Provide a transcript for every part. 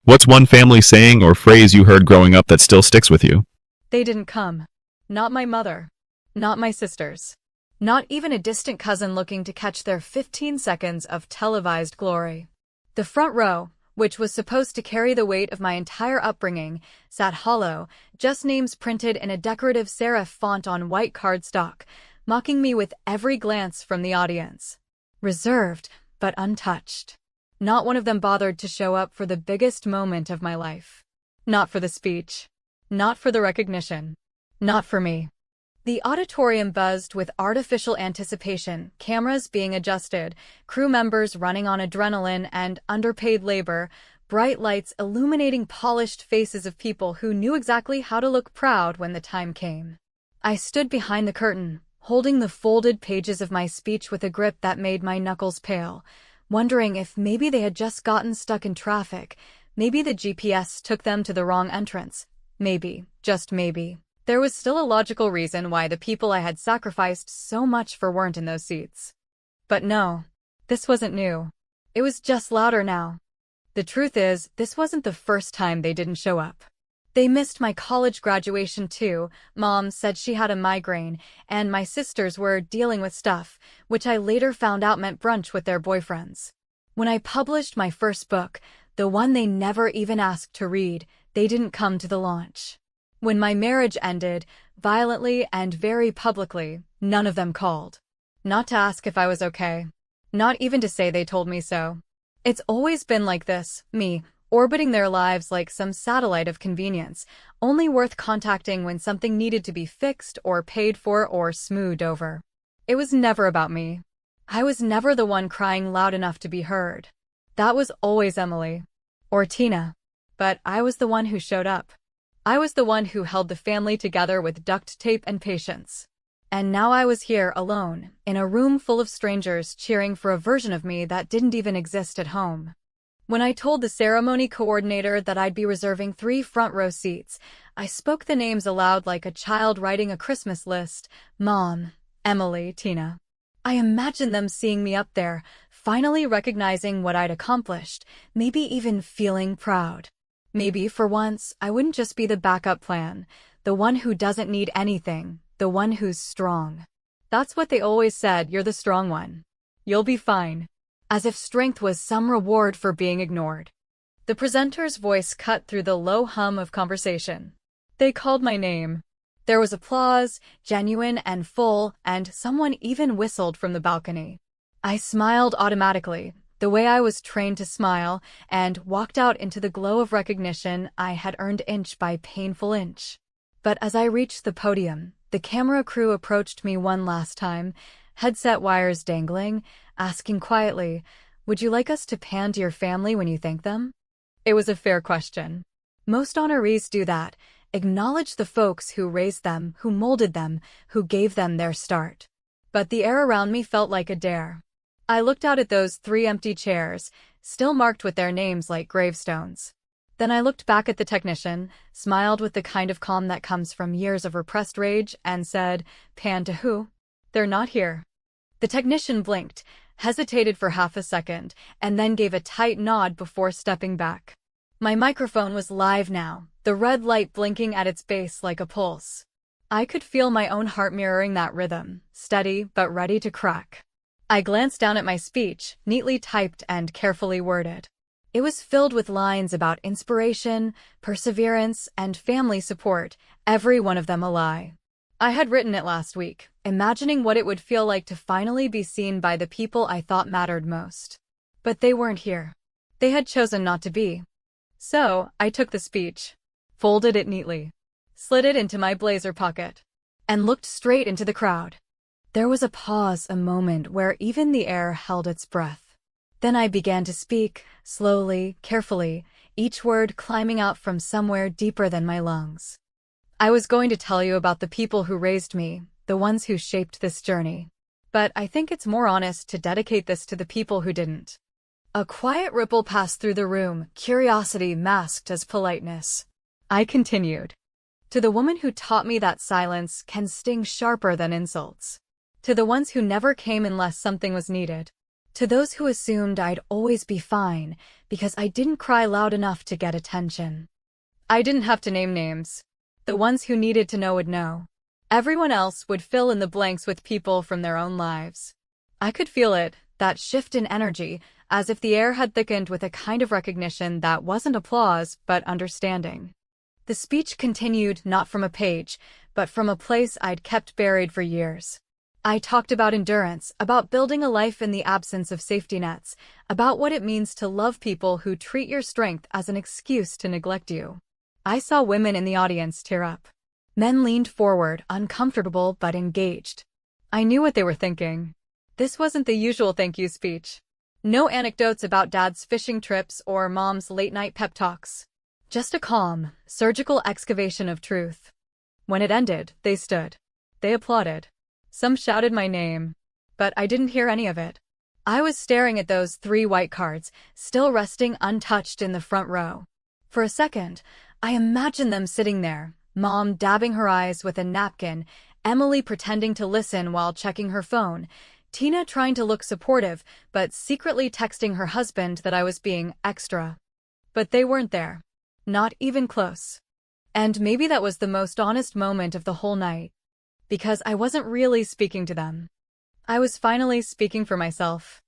What's one family saying or phrase you heard growing up that still sticks with you? They didn't come. Not my mother. Not my sisters. Not even a distant cousin looking to catch their 15 seconds of televised glory. The front row, which was supposed to carry the weight of my entire upbringing, sat hollow, just names printed in a decorative serif font on white cardstock, mocking me with every glance from the audience. Reserved, but untouched. Not one of them bothered to show up for the biggest moment of my life. Not for the speech. Not for the recognition. Not for me. The auditorium buzzed with artificial anticipation, cameras being adjusted, crew members running on adrenaline and underpaid labor, bright lights illuminating polished faces of people who knew exactly how to look proud when the time came. I stood behind the curtain, holding the folded pages of my speech with a grip that made my knuckles pale, wondering if maybe they had just gotten stuck in traffic, maybe the GPS took them to the wrong entrance, maybe, just maybe. There was still a logical reason why the people I had sacrificed so much for weren't in those seats. But no, this wasn't new. It was just louder now. The truth is, this wasn't the first time they didn't show up. They missed my college graduation too. Mom said she had a migraine, and my sisters were dealing with stuff, which I later found out meant brunch with their boyfriends. When I published my first book, the one they never even asked to read, they didn't come to the launch. When my marriage ended, violently and very publicly, none of them called. Not to ask if I was okay. Not even to say they told me so. It's always been like this, me, orbiting their lives like some satellite of convenience, only worth contacting when something needed to be fixed or paid for or smoothed over. It was never about me. I was never the one crying loud enough to be heard. That was always Emily. Or Tina. But I was the one who showed up. I was the one who held the family together with duct tape and patience. And now I was here alone, in a room full of strangers cheering for a version of me that didn't even exist at home. When I told the ceremony coordinator that I'd be reserving 3 front row seats, I spoke the names aloud like a child writing a Christmas list. Mom, Emily, Tina. I imagined them seeing me up there, finally recognizing what I'd accomplished, maybe even feeling proud. Maybe, for once, I wouldn't just be the backup plan, the one who doesn't need anything, the one who's strong. That's what they always said, you're the strong one. You'll be fine. As if strength was some reward for being ignored. The presenter's voice cut through the low hum of conversation. They called my name. There was applause, genuine and full, and someone even whistled from the balcony. I smiled automatically, the way I was trained to smile, and walked out into the glow of recognition I had earned inch by painful inch. But as I reached the podium, the camera crew approached me one last time, headset wires dangling, asking quietly, "Would you like us to pan to your family when you thank them?" It was a fair question. Most honorees do that, acknowledge the folks who raised them, who molded them, who gave them their start. But the air around me felt like a dare. I looked out at those 3 empty chairs, still marked with their names like gravestones. Then I looked back at the technician, smiled with the kind of calm that comes from years of repressed rage, and said, "Pan to who? They're not here." The technician blinked, hesitated for half a second, and then gave a tight nod before stepping back. My microphone was live now, the red light blinking at its base like a pulse. I could feel my own heart mirroring that rhythm, steady but ready to crack. I glanced down at my speech, neatly typed and carefully worded. It was filled with lines about inspiration, perseverance, and family support, every one of them a lie. I had written it last week, imagining what it would feel like to finally be seen by the people I thought mattered most. But they weren't here. They had chosen not to be. So, I took the speech, folded it neatly, slid it into my blazer pocket, and looked straight into the crowd. There was a pause, a moment where even the air held its breath. Then I began to speak, slowly, carefully, each word climbing out from somewhere deeper than my lungs. I was going to tell you about the people who raised me, the ones who shaped this journey. But I think it's more honest to dedicate this to the people who didn't. A quiet ripple passed through the room, curiosity masked as politeness. I continued. To the woman who taught me that silence can sting sharper than insults. To the ones who never came unless something was needed. To those who assumed I'd always be fine because I didn't cry loud enough to get attention. I didn't have to name names. The ones who needed to know would know. Everyone else would fill in the blanks with people from their own lives. I could feel it, that shift in energy, as if the air had thickened with a kind of recognition that wasn't applause, but understanding. The speech continued not from a page, but from a place I'd kept buried for years. I talked about endurance, about building a life in the absence of safety nets, about what it means to love people who treat your strength as an excuse to neglect you. I saw women in the audience tear up. Men leaned forward, uncomfortable but engaged. I knew what they were thinking. This wasn't the usual thank you speech. No anecdotes about dad's fishing trips or mom's late-night pep talks. Just a calm, surgical excavation of truth. When it ended, they stood. They applauded. Some shouted my name, but I didn't hear any of it. I was staring at those 3 white cards, still resting untouched in the front row. For a second, I imagined them sitting there, Mom dabbing her eyes with a napkin, Emily pretending to listen while checking her phone, Tina trying to look supportive, but secretly texting her husband that I was being extra. But they weren't there. Not even close. And maybe that was the most honest moment of the whole night. Because I wasn't really speaking to them. I was finally speaking for myself.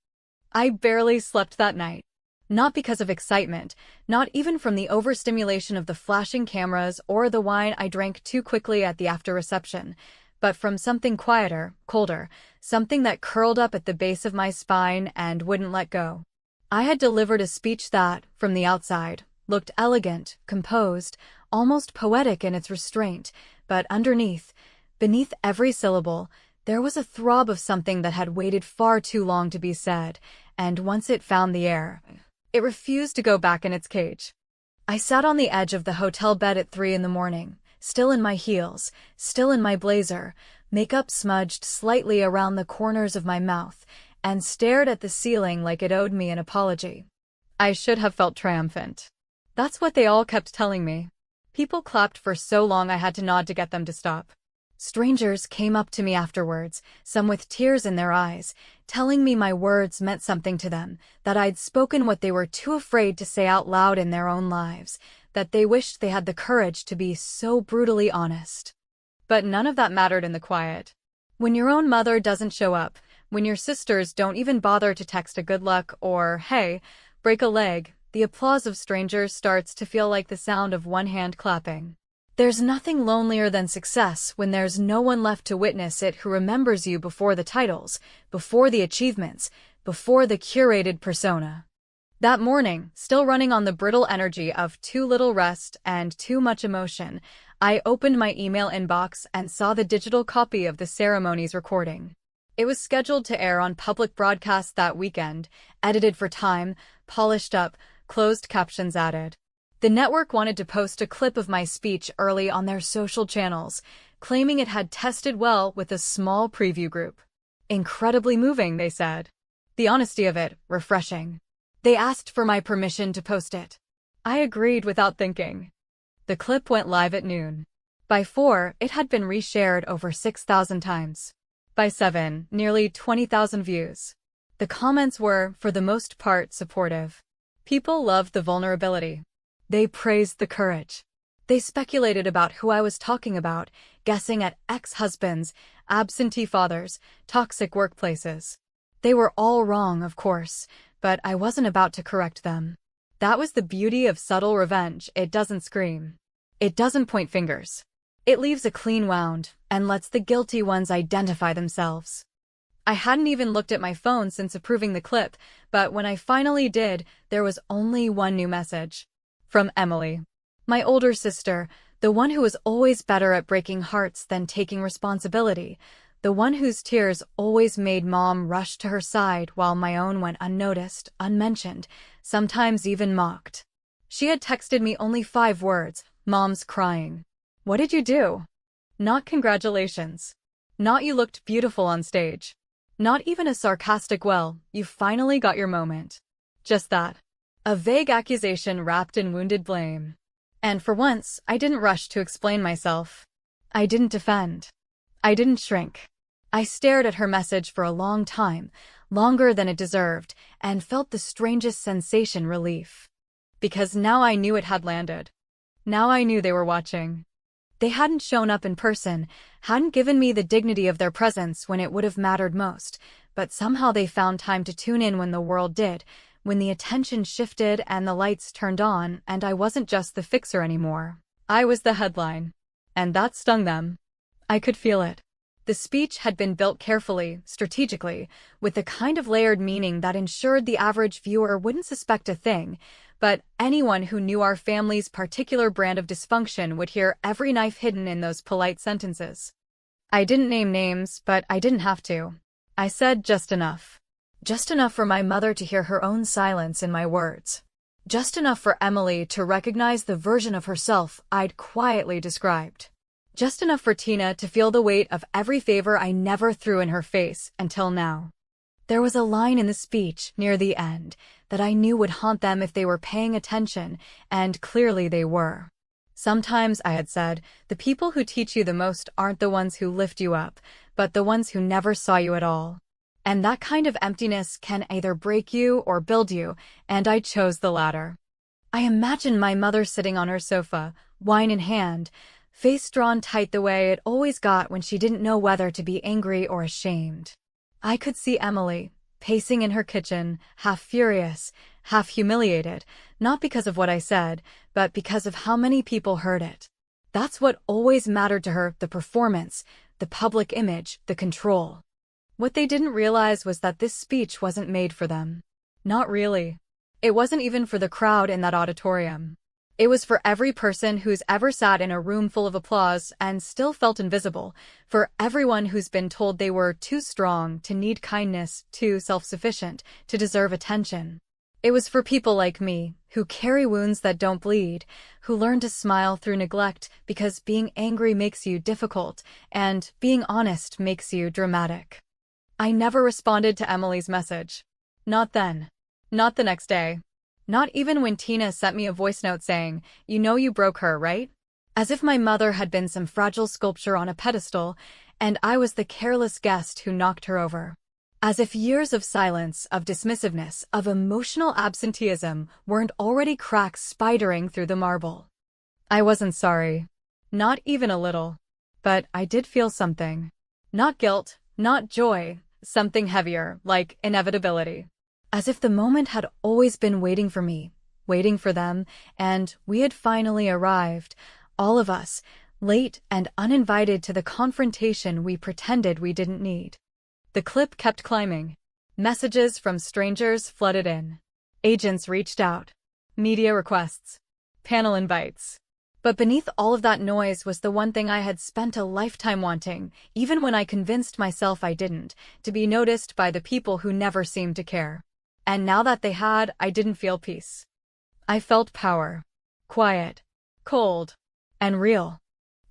I barely slept that night. Not because of excitement, not even from the overstimulation of the flashing cameras or the wine I drank too quickly at the after-reception, but from something quieter, colder, something that curled up at the base of my spine and wouldn't let go. I had delivered a speech that, from the outside, looked elegant, composed, almost poetic in its restraint, but underneath, beneath every syllable, there was a throb of something that had waited far too long to be said, and once it found the air, it refused to go back in its cage. I sat on the edge of the hotel bed at 3 in the morning, still in my heels, still in my blazer, makeup smudged slightly around the corners of my mouth, and stared at the ceiling like it owed me an apology. I should have felt triumphant. That's what they all kept telling me. People clapped for so long I had to nod to get them to stop. Strangers came up to me afterwards, some with tears in their eyes, telling me my words meant something to them, that I'd spoken what they were too afraid to say out loud in their own lives, that they wished they had the courage to be so brutally honest. But none of that mattered in the quiet. When your own mother doesn't show up, when your sisters don't even bother to text a good luck or, hey, break a leg, the applause of strangers starts to feel like the sound of one hand clapping. There's nothing lonelier than success when there's no one left to witness it who remembers you before the titles, before the achievements, before the curated persona. That morning, still running on the brittle energy of too little rest and too much emotion, I opened my email inbox and saw the digital copy of the ceremony's recording. It was scheduled to air on public broadcast that weekend, edited for time, polished up, closed captions added. The network wanted to post a clip of my speech early on their social channels, claiming it had tested well with a small preview group. Incredibly moving, they said. The honesty of it, refreshing. They asked for my permission to post it. I agreed without thinking. The clip went live at noon. By 4, it had been reshared over 6,000 times. By 7, nearly 20,000 views. The comments were, for the most part, supportive. People loved the vulnerability. They praised the courage. They speculated about who I was talking about, guessing at ex-husbands, absentee fathers, toxic workplaces. They were all wrong, of course, but I wasn't about to correct them. That was the beauty of subtle revenge. It doesn't scream. It doesn't point fingers. It leaves a clean wound and lets the guilty ones identify themselves. I hadn't even looked at my phone since approving the clip, but when I finally did, there was only one new message. From Emily. My older sister, the one who was always better at breaking hearts than taking responsibility, the one whose tears always made Mom rush to her side while my own went unnoticed, unmentioned, sometimes even mocked. She had texted me only 5 words, "Mom's crying." What did you do? Not congratulations. Not you looked beautiful on stage. Not even a sarcastic well, you finally got your moment. Just that. A vague accusation wrapped in wounded blame. And for once, I didn't rush to explain myself. I didn't defend. I didn't shrink. I stared at her message for a long time, longer than it deserved, and felt the strangest sensation relief. Because now I knew it had landed. Now I knew they were watching. They hadn't shown up in person, hadn't given me the dignity of their presence when it would have mattered most, but somehow they found time to tune in when the world did, when the attention shifted and the lights turned on, and I wasn't just the fixer anymore. I was the headline. And that stung them. I could feel it. The speech had been built carefully, strategically, with the kind of layered meaning that ensured the average viewer wouldn't suspect a thing, but anyone who knew our family's particular brand of dysfunction would hear every knife hidden in those polite sentences. I didn't name names, but I didn't have to. I said just enough. Just enough for my mother to hear her own silence in my words. Just enough for Emily to recognize the version of herself I'd quietly described. Just enough for Tina to feel the weight of every favor I never threw in her face until now. There was a line in the speech near the end that I knew would haunt them if they were paying attention, and clearly they were. Sometimes, I had said, the people who teach you the most aren't the ones who lift you up, but the ones who never saw you at all. And that kind of emptiness can either break you or build you, and I chose the latter. I imagined my mother sitting on her sofa, wine in hand, face drawn tight the way it always got when she didn't know whether to be angry or ashamed. I could see Emily, pacing in her kitchen, half furious, half humiliated, not because of what I said, but because of how many people heard it. That's what always mattered to her, the performance, the public image, the control. What they didn't realize was that this speech wasn't made for them. Not really. It wasn't even for the crowd in that auditorium. It was for every person who's ever sat in a room full of applause and still felt invisible, for everyone who's been told they were too strong, to need kindness, too self-sufficient, to deserve attention. It was for people like me, who carry wounds that don't bleed, who learn to smile through neglect because being angry makes you difficult, and being honest makes you dramatic. I never responded to Emily's message. Not then. Not the next day. Not even when Tina sent me a voice note saying, "You know you broke her, right?" As if my mother had been some fragile sculpture on a pedestal, and I was the careless guest who knocked her over. As if years of silence, of dismissiveness, of emotional absenteeism weren't already cracks spidering through the marble. I wasn't sorry. Not even a little. But I did feel something. Not guilt, not joy, something heavier, like inevitability. As if the moment had always been waiting for me, waiting for them, and we had finally arrived, all of us, late and uninvited to the confrontation we pretended we didn't need. The clip kept climbing. Messages from strangers flooded in. Agents reached out. Media requests. Panel invites. But beneath all of that noise was the one thing I had spent a lifetime wanting, even when I convinced myself I didn't, to be noticed by the people who never seemed to care. And now that they had, I didn't feel peace. I felt power. Quiet. Cold. And real.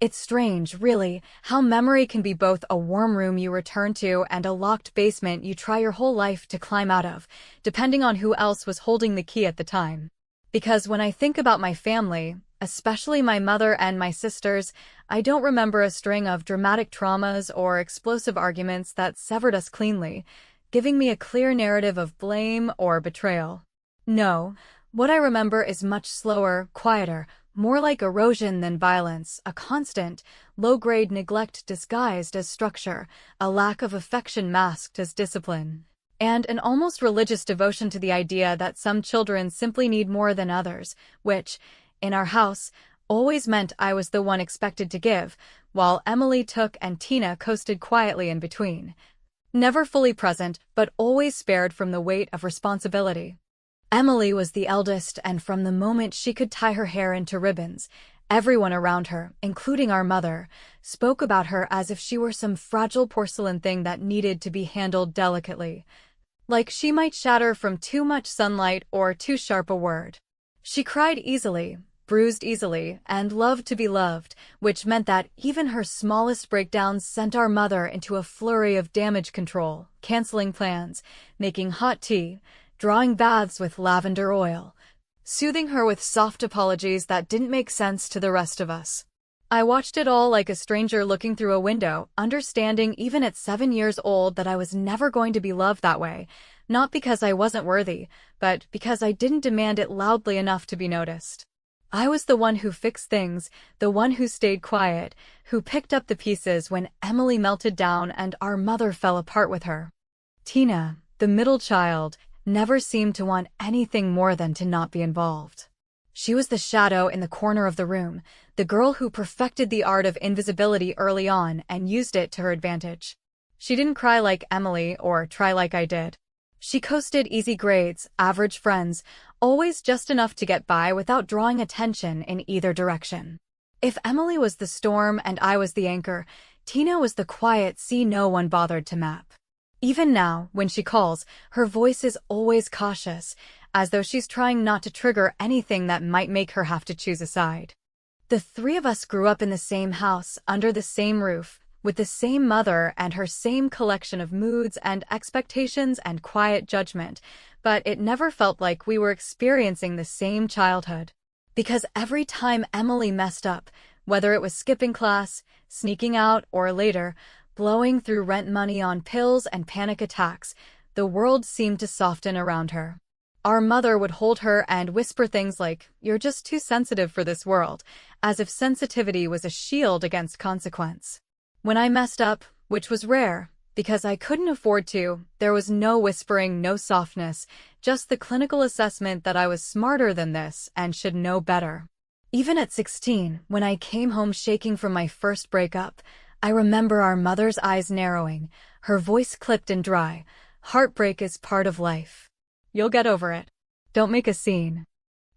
It's strange, really, how memory can be both a warm room you return to and a locked basement you try your whole life to climb out of, depending on who else was holding the key at the time. Because when I think about my family, especially my mother and my sisters, I don't remember a string of dramatic traumas or explosive arguments that severed us cleanly, giving me a clear narrative of blame or betrayal. No, what I remember is much slower, quieter, more like erosion than violence, a constant, low-grade neglect disguised as structure, a lack of affection masked as discipline, and an almost religious devotion to the idea that some children simply need more than others, which, in our house, always meant I was the one expected to give, while Emily took and Tina coasted quietly in between. Never fully present, but always spared from the weight of responsibility. Emily was the eldest, and from the moment she could tie her hair into ribbons, everyone around her, including our mother, spoke about her as if she were some fragile porcelain thing that needed to be handled delicately. Like she might shatter from too much sunlight or too sharp a word. She cried easily, bruised easily, and loved to be loved, which meant that even her smallest breakdowns sent our mother into a flurry of damage control, canceling plans, making hot tea, drawing baths with lavender oil, soothing her with soft apologies that didn't make sense to the rest of us. I watched it all like a stranger looking through a window, understanding even at 7 years old that I was never going to be loved that way, not because I wasn't worthy, but because I didn't demand it loudly enough to be noticed. I was the one who fixed things, the one who stayed quiet, who picked up the pieces when Emily melted down and our mother fell apart with her. Tina, the middle child, never seemed to want anything more than to not be involved. She was the shadow in the corner of the room, the girl who perfected the art of invisibility early on and used it to her advantage. She didn't cry like Emily or try like I did. She coasted easy grades, average friends, always just enough to get by without drawing attention in either direction. If Emily was the storm and I was the anchor, Tina was the quiet sea no one bothered to map. Even now, when she calls, her voice is always cautious, as though she's trying not to trigger anything that might make her have to choose a side. The three of us grew up in the same house, under the same roof, with the same mother and her same collection of moods and expectations and quiet judgment, but it never felt like we were experiencing the same childhood. Because every time Emily messed up, whether it was skipping class, sneaking out, or later, blowing through rent money on pills and panic attacks, the world seemed to soften around her. Our mother would hold her and whisper things like, "You're just too sensitive for this world," as if sensitivity was a shield against consequence. When I messed up, which was rare, because I couldn't afford to, there was no whispering, no softness, just the clinical assessment that I was smarter than this and should know better. Even at 16, when I came home shaking from my first breakup, I remember our mother's eyes narrowing, her voice clipped and dry. "Heartbreak is part of life. You'll get over it. Don't make a scene."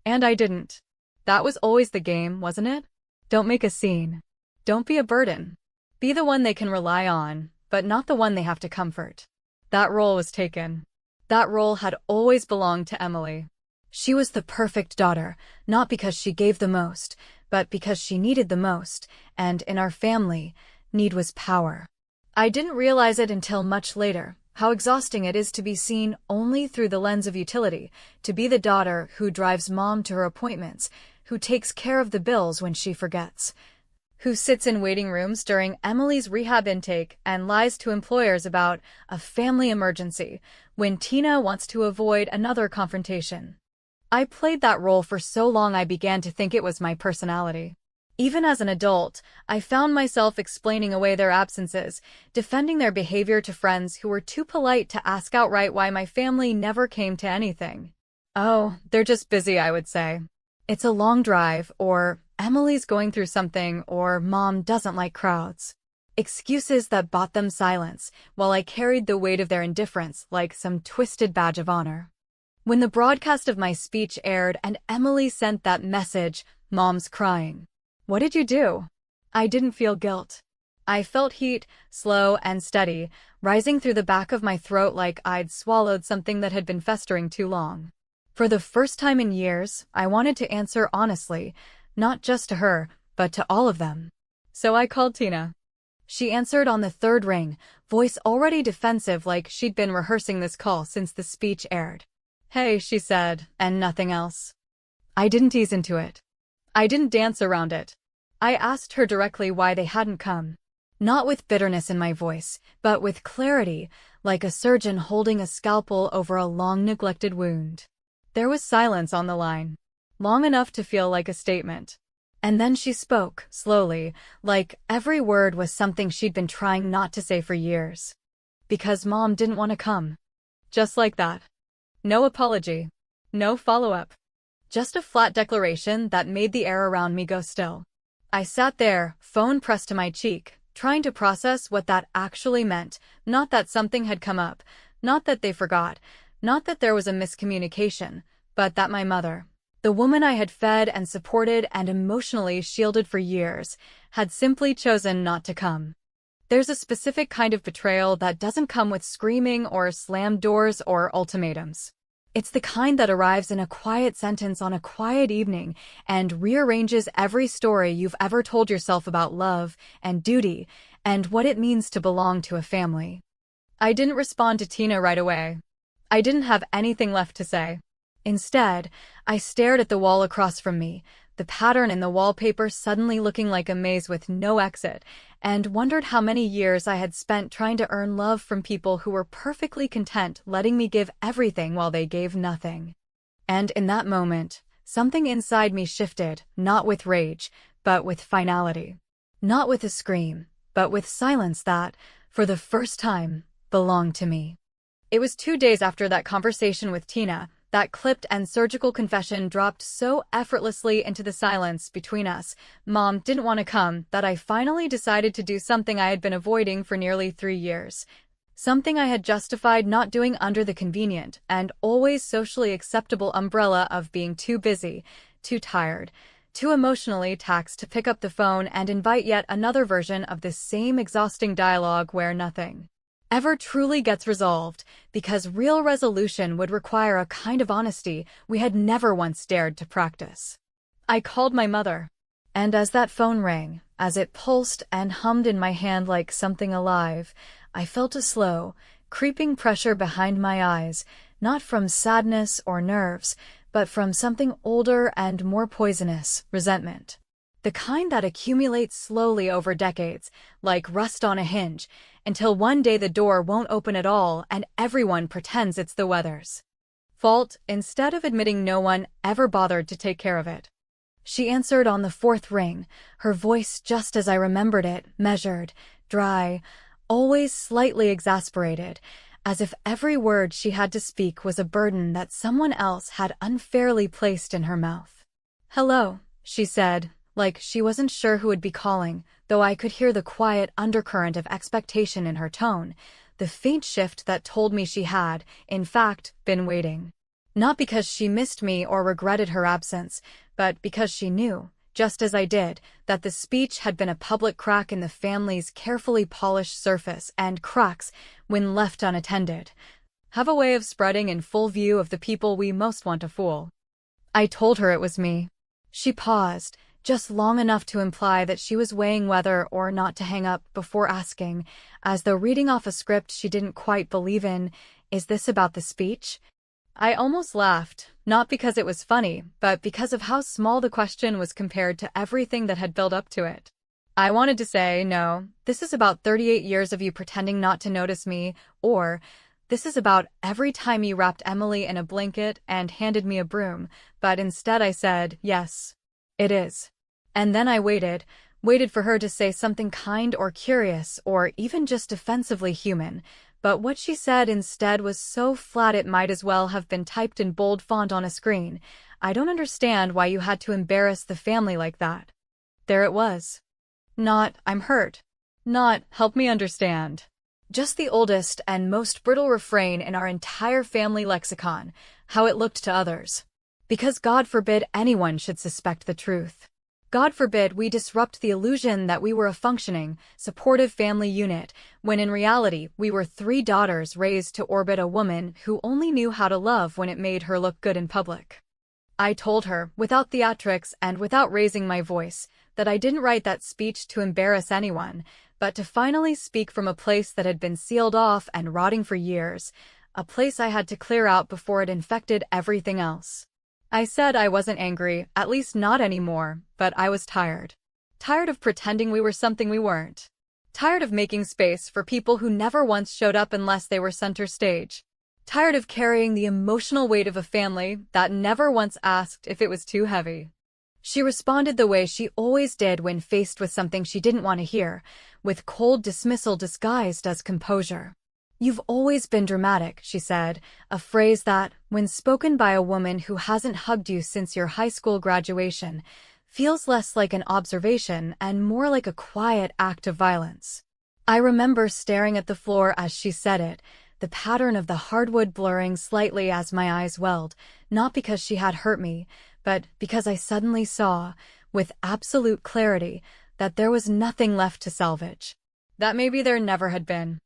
And I didn't. That was always the game, wasn't it? Don't make a scene. Don't be a burden. Be the one they can rely on, but not the one they have to comfort. That role was taken. That role had always belonged to Emily. She was the perfect daughter, not because she gave the most, but because she needed the most, and in our family, need was power. I didn't realize it until much later, how exhausting it is to be seen only through the lens of utility, to be the daughter who drives mom to her appointments, who takes care of the bills when she forgets, who sits in waiting rooms during Emily's rehab intake and lies to employers about a family emergency when Tina wants to avoid another confrontation. I played that role for so long I began to think it was my personality. Even as an adult, I found myself explaining away their absences, defending their behavior to friends who were too polite to ask outright why my family never came to anything. "Oh, they're just busy," I would say. "It's a long drive," or "Emily's going through something," or "Mom doesn't like crowds." Excuses that bought them silence, while I carried the weight of their indifference like some twisted badge of honor. When the broadcast of my speech aired and Emily sent that message, "Mom's crying," what did you do? I didn't feel guilt. I felt heat, slow and steady, rising through the back of my throat like I'd swallowed something that had been festering too long. For the first time in years, I wanted to answer honestly, not just to her, but to all of them. So I called Tina. She answered on the third ring, voice already defensive like she'd been rehearsing this call since the speech aired. "Hey," she said, and nothing else. I didn't ease into it. I didn't dance around it. I asked her directly why they hadn't come. Not with bitterness in my voice, but with clarity, like a surgeon holding a scalpel over a long-neglected wound. There was silence on the line, long enough to feel like a statement. And then she spoke, slowly, like every word was something she'd been trying not to say for years. "Because Mom didn't want to come." Just like that. No apology. No follow-up. Just a flat declaration that made the air around me go still. I sat there, phone pressed to my cheek, trying to process what that actually meant, not that something had come up, not that they forgot, not that there was a miscommunication, but that my mother, the woman I had fed and supported and emotionally shielded for years, had simply chosen not to come. There's a specific kind of betrayal that doesn't come with screaming or slammed doors or ultimatums. It's the kind that arrives in a quiet sentence on a quiet evening and rearranges every story you've ever told yourself about love and duty and what it means to belong to a family. I didn't respond to Tina right away. I didn't have anything left to say. Instead, I stared at the wall across from me, the pattern in the wallpaper suddenly looking like a maze with no exit, and wondered how many years I had spent trying to earn love from people who were perfectly content letting me give everything while they gave nothing. And in that moment, something inside me shifted, not with rage, but with finality. Not with a scream, but with silence that, for the first time, belonged to me. It was 2 days after that conversation with Tina, that clipped and surgical confession dropped so effortlessly into the silence between us, Mom didn't want to come, that I finally decided to do something I had been avoiding for nearly 3 years. Something I had justified not doing under the convenient and always socially acceptable umbrella of being too busy, too tired, too emotionally taxed to pick up the phone and invite yet another version of this same exhausting dialogue where nothing ever truly gets resolved, because real resolution would require a kind of honesty we had never once dared to practice. I called my mother, and as that phone rang, as it pulsed and hummed in my hand like something alive, I felt a slow, creeping pressure behind my eyes, not from sadness or nerves, but from something older and more poisonous, resentment. The kind that accumulates slowly over decades, like rust on a hinge, until one day the door won't open at all and everyone pretends it's the weather's fault instead of admitting no one ever bothered to take care of it. She answered on the fourth ring, her voice just as I remembered it, measured, dry, always slightly exasperated, as if every word she had to speak was a burden that someone else had unfairly placed in her mouth. "Hello," she said, like she wasn't sure who would be calling, though I could hear the quiet undercurrent of expectation in her tone, the faint shift that told me she had, in fact, been waiting. Not because she missed me or regretted her absence, but because she knew, just as I did, that the speech had been a public crack in the family's carefully polished surface, and cracks, when left unattended, have a way of spreading in full view of the people we most want to fool. I told her it was me. She paused, just long enough to imply that she was weighing whether or not to hang up before asking, as though reading off a script she didn't quite believe in, "Is this about the speech?" I almost laughed, not because it was funny, but because of how small the question was compared to everything that had built up to it. I wanted to say, "No, this is about 38 years of you pretending not to notice me," or, "This is about every time you wrapped Emily in a blanket and handed me a broom," but instead I said, "Yes, it is." And then I waited for her to say something kind or curious or even just offensively human, but what she said instead was so flat it might as well have been typed in bold font on a screen. "I don't understand why you had to embarrass the family like that." There it was. Not, "I'm hurt." Not, "Help me understand." Just the oldest and most brittle refrain in our entire family lexicon, how it looked to others. Because God forbid anyone should suspect the truth. God forbid we disrupt the illusion that we were a functioning, supportive family unit, when in reality we were 3 daughters raised to orbit a woman who only knew how to love when it made her look good in public. I told her, without theatrics and without raising my voice, that I didn't write that speech to embarrass anyone, but to finally speak from a place that had been sealed off and rotting for years, a place I had to clear out before it infected everything else. I said I wasn't angry, at least not anymore, but I was tired. Tired of pretending we were something we weren't. Tired of making space for people who never once showed up unless they were center stage. Tired of carrying the emotional weight of a family that never once asked if it was too heavy. She responded the way she always did when faced with something she didn't want to hear, with cold dismissal disguised as composure. "You've always been dramatic," she said, a phrase that, when spoken by a woman who hasn't hugged you since your high school graduation, feels less like an observation and more like a quiet act of violence. I remember staring at the floor as she said it, the pattern of the hardwood blurring slightly as my eyes welled, not because she had hurt me, but because I suddenly saw, with absolute clarity, that there was nothing left to salvage. That maybe there never had been.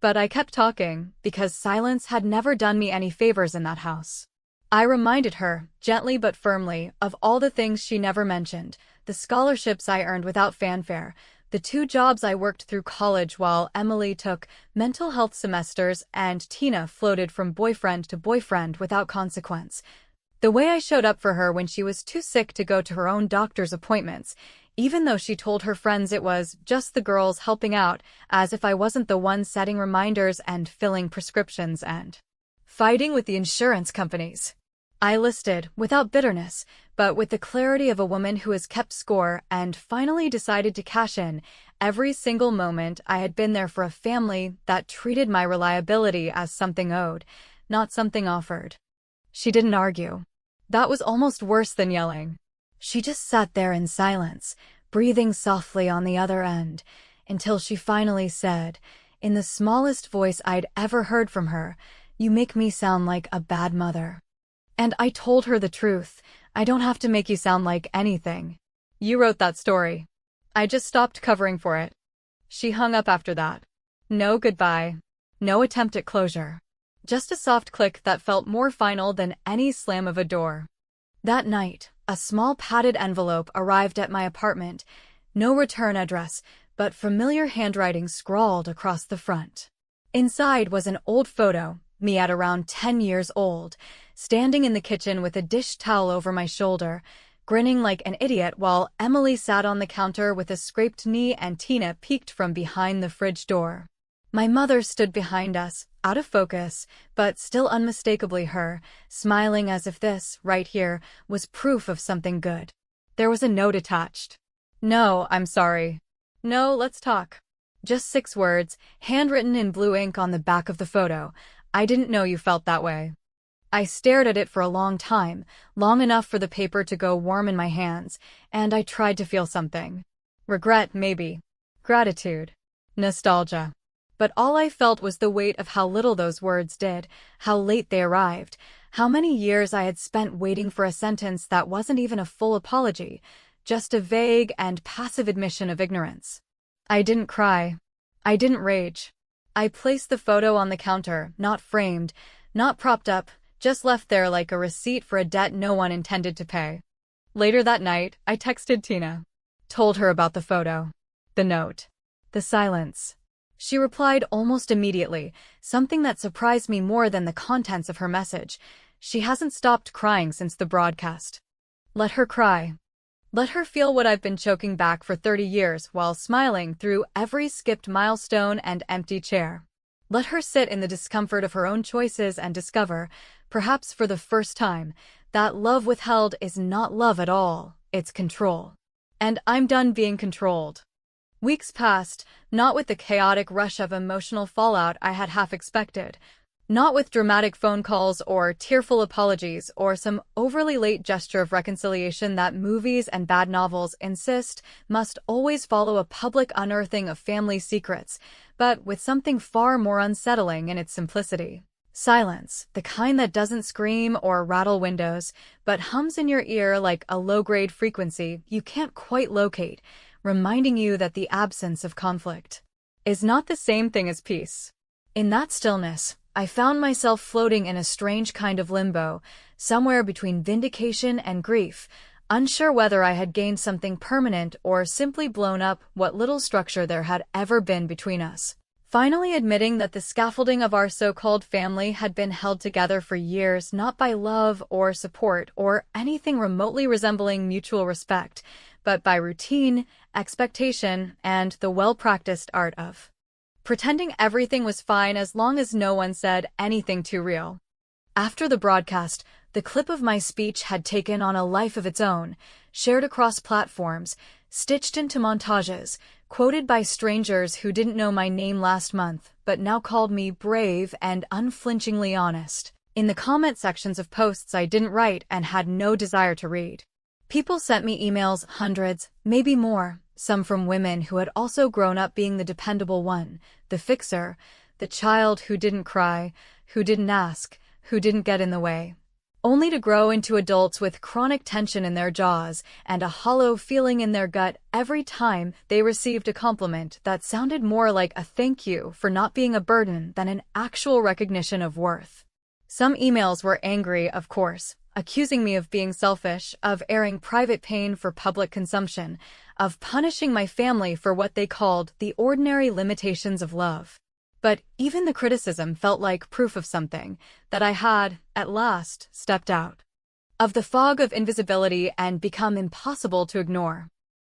But I kept talking, because silence had never done me any favors in that house. I reminded her, gently but firmly, of all the things she never mentioned, the scholarships I earned without fanfare, the 2 jobs I worked through college while Emily took mental health semesters and Tina floated from boyfriend to boyfriend without consequence. The way I showed up for her when she was too sick to go to her own doctor's appointments, even though she told her friends it was just the girls helping out, as if I wasn't the one setting reminders and filling prescriptions and fighting with the insurance companies. I listed, without bitterness, but with the clarity of a woman who has kept score and finally decided to cash in every single moment I had been there for a family that treated my reliability as something owed, not something offered. She didn't argue. That was almost worse than yelling. She just sat there in silence, breathing softly on the other end, until she finally said, in the smallest voice I'd ever heard from her, "You make me sound like a bad mother." And I told her the truth. I don't have to make you sound like anything. You wrote that story. I just stopped covering for it. She hung up after that. No goodbye. No attempt at closure. Just a soft click that felt more final than any slam of a door. That night, a small padded envelope arrived at my apartment. No return address, but familiar handwriting scrawled across the front. Inside was an old photo, me at around 10 years old, standing in the kitchen with a dish towel over my shoulder, grinning like an idiot while Emily sat on the counter with a scraped knee and Tina peeked from behind the fridge door. My mother stood behind us, out of focus, but still unmistakably her, smiling as if this, right here, was proof of something good. There was a note attached. "No, I'm sorry. No, let's talk." Just 6 words, handwritten in blue ink on the back of the photo. "I didn't know you felt that way." I stared at it for a long time, long enough for the paper to go warm in my hands, and I tried to feel something. Regret, maybe. Gratitude. Nostalgia. But all I felt was the weight of how little those words did, how late they arrived, how many years I had spent waiting for a sentence that wasn't even a full apology, just a vague and passive admission of ignorance. I didn't cry. I didn't rage. I placed the photo on the counter, not framed, not propped up, just left there like a receipt for a debt no one intended to pay. Later that night, I texted Tina. Told her about the photo. The note. The silence. She replied almost immediately, something that surprised me more than the contents of her message. She hasn't stopped crying since the broadcast. Let her cry. Let her feel what I've been choking back for 30 years while smiling through every skipped milestone and empty chair. Let her sit in the discomfort of her own choices and discover, perhaps for the first time, that love withheld is not love at all, it's control. And I'm done being controlled. Weeks passed, not with the chaotic rush of emotional fallout I had half expected. Not with dramatic phone calls or tearful apologies or some overly late gesture of reconciliation that movies and bad novels insist must always follow a public unearthing of family secrets, but with something far more unsettling in its simplicity. Silence, the kind that doesn't scream or rattle windows, but hums in your ear like a low-grade frequency you can't quite locate, reminding you that the absence of conflict is not the same thing as peace. In that stillness, I found myself floating in a strange kind of limbo, somewhere between vindication and grief, unsure whether I had gained something permanent or simply blown up what little structure there had ever been between us. Finally admitting that the scaffolding of our so-called family had been held together for years not by love or support or anything remotely resembling mutual respect, but by routine, expectation, and the well-practiced art of pretending everything was fine as long as no one said anything too real. After the broadcast, the clip of my speech had taken on a life of its own, shared across platforms, stitched into montages, quoted by strangers who didn't know my name last month but now called me brave and unflinchingly honest, in the comment sections of posts I didn't write and had no desire to read. People sent me emails, hundreds, maybe more, some from women who had also grown up being the dependable one, the fixer, the child who didn't cry, who didn't ask, who didn't get in the way. Only to grow into adults with chronic tension in their jaws and a hollow feeling in their gut every time they received a compliment that sounded more like a thank you for not being a burden than an actual recognition of worth. Some emails were angry, of course, accusing me of being selfish, of airing private pain for public consumption, of punishing my family for what they called the ordinary limitations of love. But even the criticism felt like proof of something, that I had, at last, stepped out. of the fog of invisibility and become impossible to ignore.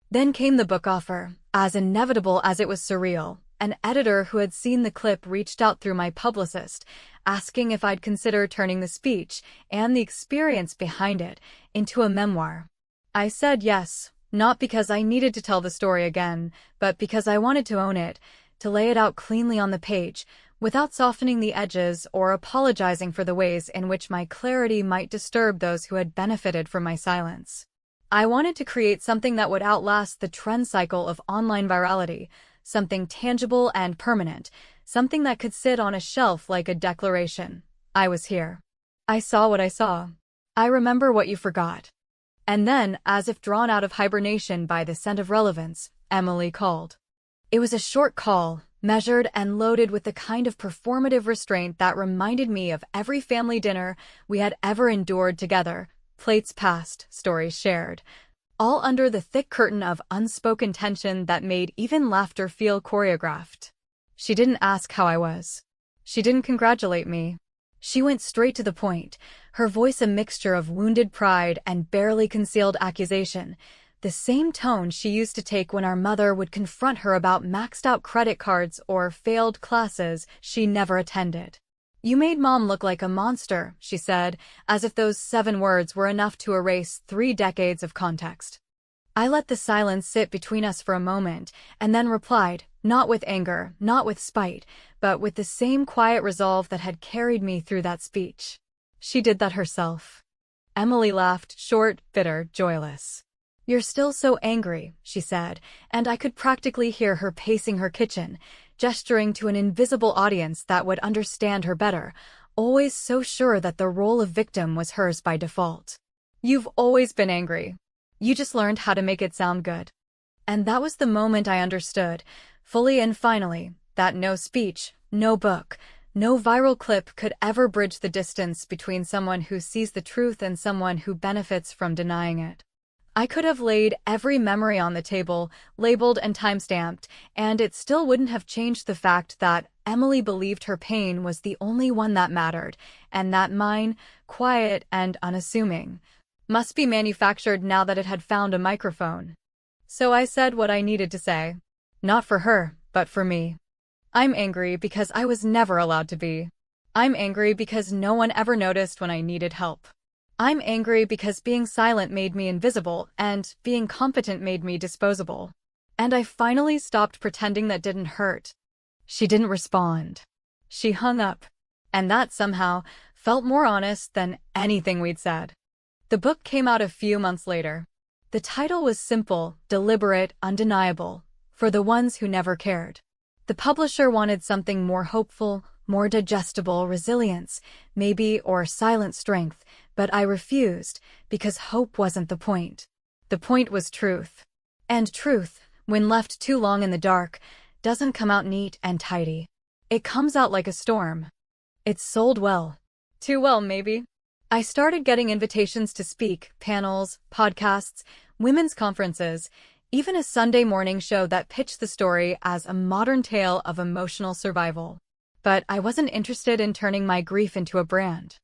Then came the book offer, as inevitable as it was surreal. An editor who had seen the clip reached out through my publicist, asking if I'd consider turning the speech and the experience behind it into a memoir. I said yes, not because I needed to tell the story again, but because I wanted to own it, to lay it out cleanly on the page, without softening the edges or apologizing for the ways in which my clarity might disturb those who had benefited from my silence. I wanted to create something that would outlast the trend cycle of online virality, something tangible and permanent, something that could sit on a shelf like a declaration. I was here. I saw what I saw. I remember what you forgot. And then, as if drawn out of hibernation by the scent of relevance, Emily called. It was a short call, measured and loaded with the kind of performative restraint that reminded me of every family dinner we had ever endured together, plates passed, stories shared, all under the thick curtain of unspoken tension that made even laughter feel choreographed. She didn't ask how I was. She didn't congratulate me. She went straight to the point, her voice a mixture of wounded pride and barely concealed accusation, the same tone she used to take when our mother would confront her about maxed-out credit cards or failed classes she never attended. You made Mom look like a monster, she said, as if those 7 words were enough to erase 3 decades of context. I let the silence sit between us for a moment, and then replied, not with anger, not with spite, but with the same quiet resolve that had carried me through that speech. She did that herself. Emily laughed, short, bitter, joyless. You're still so angry, she said, and I could practically hear her pacing her kitchen, gesturing to an invisible audience that would understand her better, always so sure that the role of victim was hers by default. You've always been angry. You just learned how to make it sound good. And that was the moment I understood, fully and finally, that no speech, no book, no viral clip could ever bridge the distance between someone who sees the truth and someone who benefits from denying it. I could have laid every memory on the table, labeled and time-stamped, and it still wouldn't have changed the fact that Emily believed her pain was the only one that mattered, and that mine, quiet and unassuming, must be manufactured now that it had found a microphone. So I said what I needed to say. Not for her, but for me. I'm angry because I was never allowed to be. I'm angry because no one ever noticed when I needed help. I'm angry because being silent made me invisible, and being competent made me disposable. And I finally stopped pretending that didn't hurt. She didn't respond. She hung up. And that somehow felt more honest than anything we'd said. The book came out a few months later. The title was simple, deliberate, undeniable, for the ones who never cared. The publisher wanted something more hopeful, more digestible, resilience, maybe, or silent strength, but I refused, because hope wasn't the point. The point was truth. And truth, when left too long in the dark, doesn't come out neat and tidy. It comes out like a storm. It's sold well. Too well, maybe. I started getting invitations to speak, panels, podcasts, women's conferences, even a Sunday morning show that pitched the story as a modern tale of emotional survival. But I wasn't interested in turning my grief into a brand.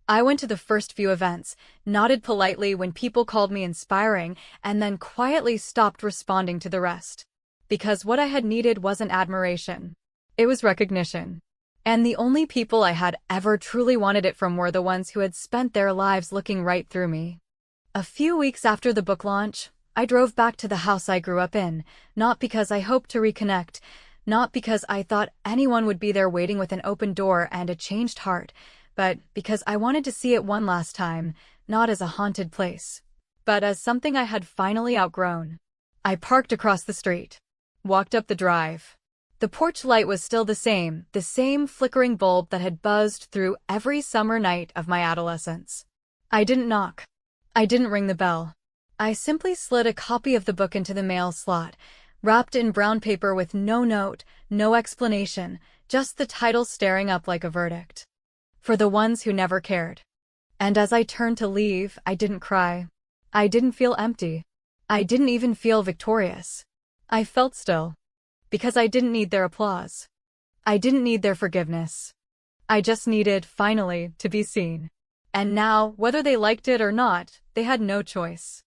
I went to the first few events, nodded politely when people called me inspiring, and then quietly stopped responding to the rest. Because what I had needed wasn't admiration. It was recognition. And the only people I had ever truly wanted it from were the ones who had spent their lives looking right through me. A few weeks after the book launch, I drove back to the house I grew up in, not because I hoped to reconnect, not because I thought anyone would be there waiting with an open door and a changed heart, but because I wanted to see it one last time, not as a haunted place, but as something I had finally outgrown. I parked across the street, walked up the drive. The porch light was still the same flickering bulb that had buzzed through every summer night of my adolescence. I didn't knock. I didn't ring the bell. I simply slid a copy of the book into the mail slot, wrapped in brown paper with no note, no explanation, just the title staring up like a verdict. For the ones who never cared. And as I turned to leave, I didn't cry. I didn't feel empty. I didn't even feel victorious. I felt still. Because I didn't need their applause. I didn't need their forgiveness. I just needed, finally, to be seen. And now, whether they liked it or not, they had no choice.